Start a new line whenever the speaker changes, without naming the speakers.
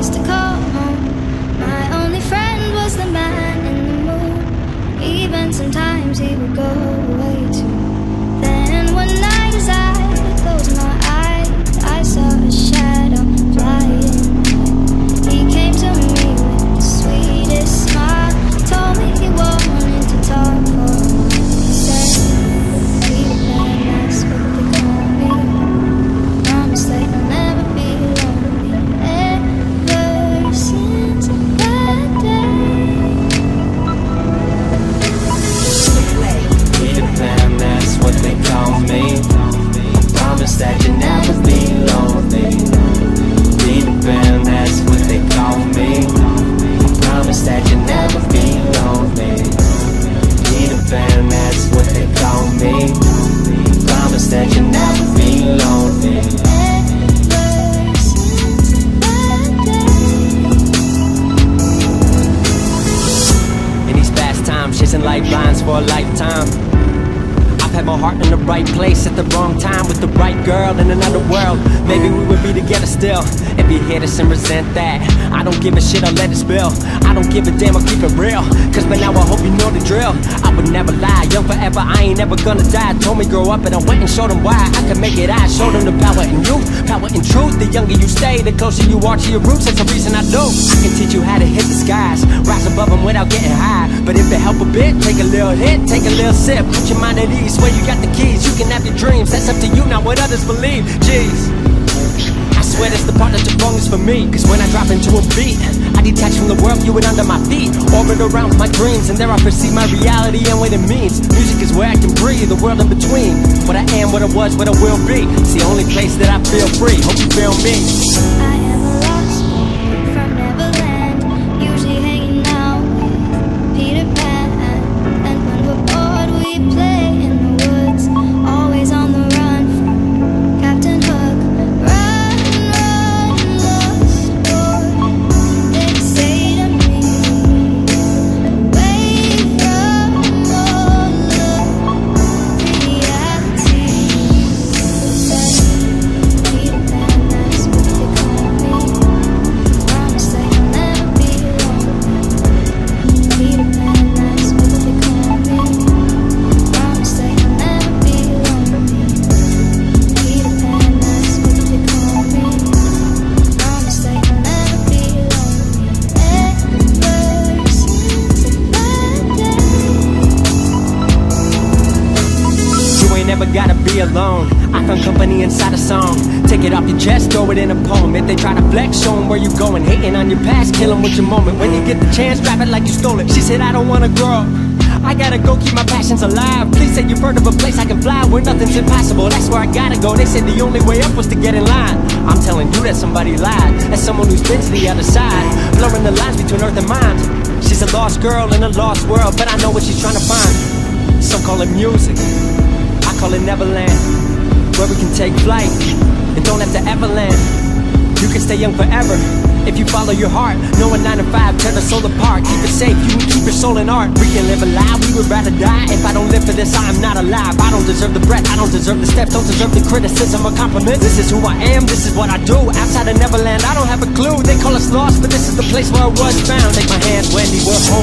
used to call home. My only friend was the man in the moon. Even sometimes he would go away too. Then one night as I closed my eyes, I saw a shadow flying. He came to me with the sweetest smile, told me he wanted to talk for a while. He said, Peter Pan, that's what they call me. Promise that you'll never be lonely. Ever since that day.
Peter Pan, that's what they call me. Promise that you'll never be lonely. Peter Pan, that's what they call me. Promise that you'll never be lonely. Peter Pan, that's what they call me. Promise that you'll never be lonely.
Ever since that day.
In these past times, chasing lifelines for a lifetime. I've had my heart in the right place at the wrong time with the right girl in another world. Maybe we would be together still. If you hear this and resent that, I don't give a shit, I'll let it spill. I don't give a damn, I'll keep it real. Cause by now I hope you know the drill. I would never lie, young forever, I ain't never gonna die. Told me grow up and I went and showed them why I could make it. I showed them the power in youth, power in truth. The younger you stay, the closer you are to your roots. That's the reason I do. I can teach you how to hit the skies, rise above them without getting high. But if it help a bit, take a little hit, take a little sip. Put your mind at ease, where you got the keys. You can have your dreams, that's up to you, not what others believe. Jeez, I swear that's the part that you're wrong is for me. Cause when I drop into a beat, I detach from the world, you it under my feet. Orbit around my dreams, and there I perceive my reality and what it means. Music is where I can breathe, the world in between. What I am, what I was, what I will be. It's the only place that I feel free, hope you feel me.
I am a lost boy from Neverland, usually hanging out with Peter Pan. And when we're bored we play in the woods, always on the run from Captain Hook. Run, run, lost boy, they say to me. Away from all of reality. Said, Peter Pan, that's what they call me. Promise that you'll never be lonely. Peter Pan, that's what they call me. Promise that you'll never be lonely. Peter Pan, that's what they call me. Promise that you'll never be lonely. Ever since that day.
You ain't never gotta be alone. I found company inside a song. Take it off your chest, throw it in a poem. If they try to flex, show 'em where you going. Hating on your past, kill 'em with your moment. When you get the chance, drive it like you stole it. She said I don't wanna grow up, I gotta go keep my passions alive. Please say you've heard of a place I can fly where nothing's impossible. That's where I gotta go. They said the only way up was to get in line. I'm telling you that somebody lied. As someone who's been to the other side, blurring the lines between earth and mind. She's a lost girl in a lost world, but I know what she's trying to find. Some call it music, I call it Neverland, where we can take flight and don't have to ever land. You can stay young forever if you follow your heart. No 9 to 5, tear the soul apart. Keep it safe, you can keep your soul in art. We can live alive, we would rather die. If I don't live for this, I am not alive. I don't deserve the breath, I don't deserve the steps, don't deserve the criticism or compliments. This is who I am, this is what I do. Outside of Neverland, I don't have a clue. They call us lost, but this is the place where I was found. Take my hand, Wendy, we're home.